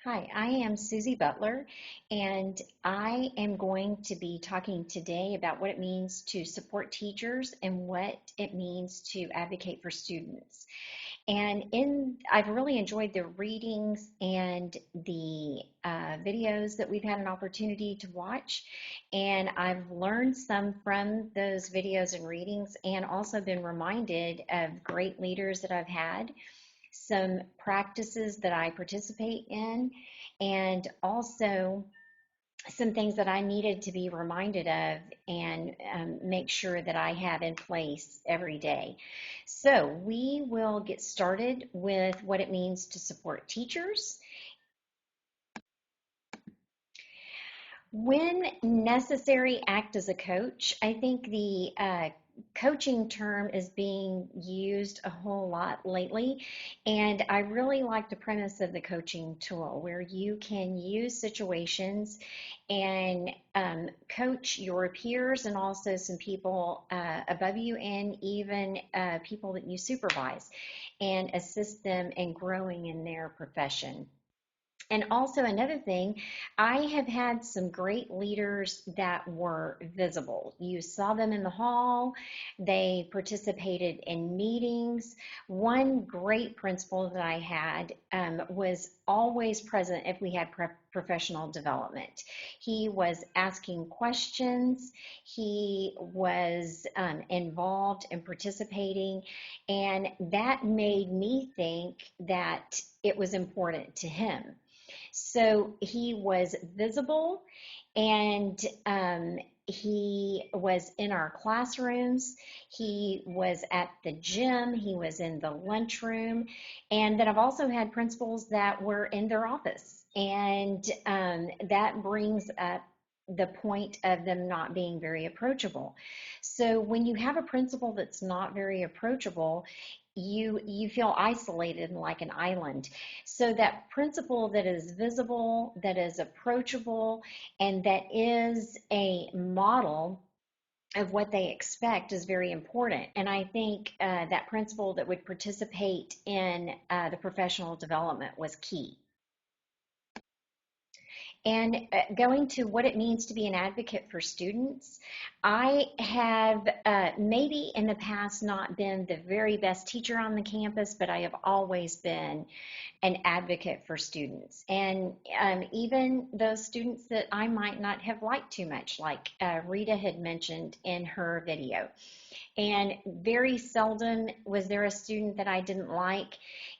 Hi, I am Susie Butler, and I am going to be talking today about what it means to support teachers and what it means to advocate for students. I've really enjoyed the readings and the videos that we've had an opportunity to watch, and I've learned some from those videos and readings, and also been reminded of great leaders that I've had, some practices that I participate in, and also some things that I needed to be reminded of and make sure that I have in place every day. So, we will get started with what it means to support teachers. When necessary, act as a coach. I think the coaching term is being used a whole lot lately, and I really like the premise of the coaching tool where you can use situations and coach your peers and also some people above you and even people that you supervise and assist them in growing in their profession. And also, another thing, I have had some great leaders that were visible. You saw them in the hall, they participated in meetings. One great principal that I had was always present if we had professional development. He was asking questions, he was involved and participating, and that made me think that it was important to him. So he was visible, and he was in our classrooms. He was at the gym. He was in the lunchroom. And then I've also had principals that were in their office. And that brings up the point of them not being very approachable. So when you have a principal that's not very approachable, you feel isolated like an island. So that principal that is visible, that is approachable, and that is a model of what they expect is very important. And I think that principal that would participate in the professional development was key. And going to what it means to be an advocate for students, I have maybe in the past not been the very best teacher on the campus, but I have always been an advocate for students. And even those students that I might not have liked too much, like Rita had mentioned in her video. And very seldom was there a student that I didn't like.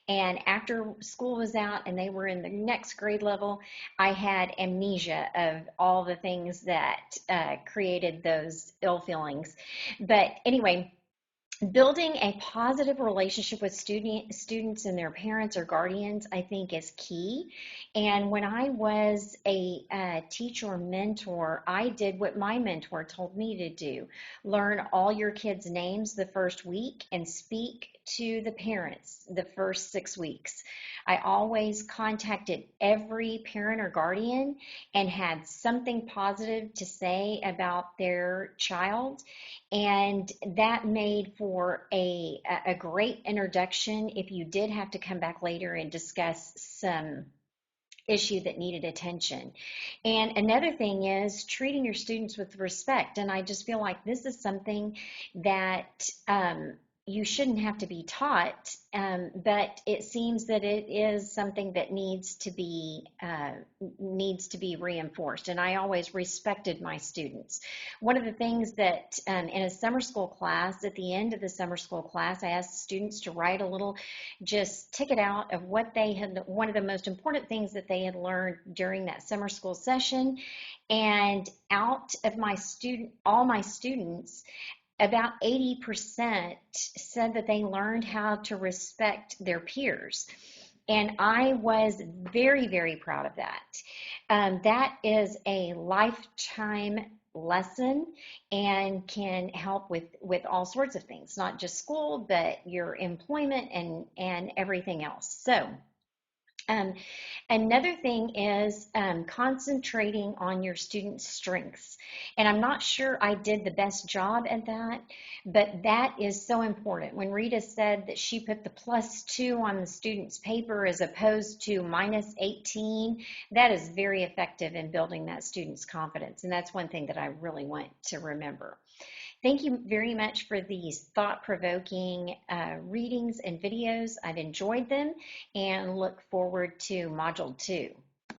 And after school was out and they were in the next grade level, I had amnesia of all the things that created those ill feelings. But anyway, building a positive relationship with students and their parents or guardians, I think, is key. And when I was a teacher mentor, I did what my mentor told me to do: learn all your kids' names the first week and speak to the parents the first 6 weeks. I always contacted every parent or guardian and had something positive to say about their child, and that made for a great introduction if you did have to come back later and discuss some issue that needed attention. And another thing is treating your students with respect. And I just feel like this is something that you shouldn't have to be taught, but it seems that it is something that needs to be reinforced. And I always respected my students. One of the things that in a summer school class, at the end of the summer school class, I asked the students to write a little just ticket out of what they had, one of the most important things that they had learned during that summer school session. And out of all my students, about 80% said that they learned how to respect their peers. And I was very, very proud of that. That is a lifetime lesson and can help with all sorts of things, not just school, but your employment and everything else. So, um, Another thing is concentrating on your students' strengths. And I'm not sure I did the best job at that, but that is so important. When Rita said that she put the +2 on the student's paper as opposed to -18, that is very effective in building that student's confidence. And that's one thing that I really want to remember. Thank you very much for these thought-provoking readings and videos. I've enjoyed them and look forward to Module 2.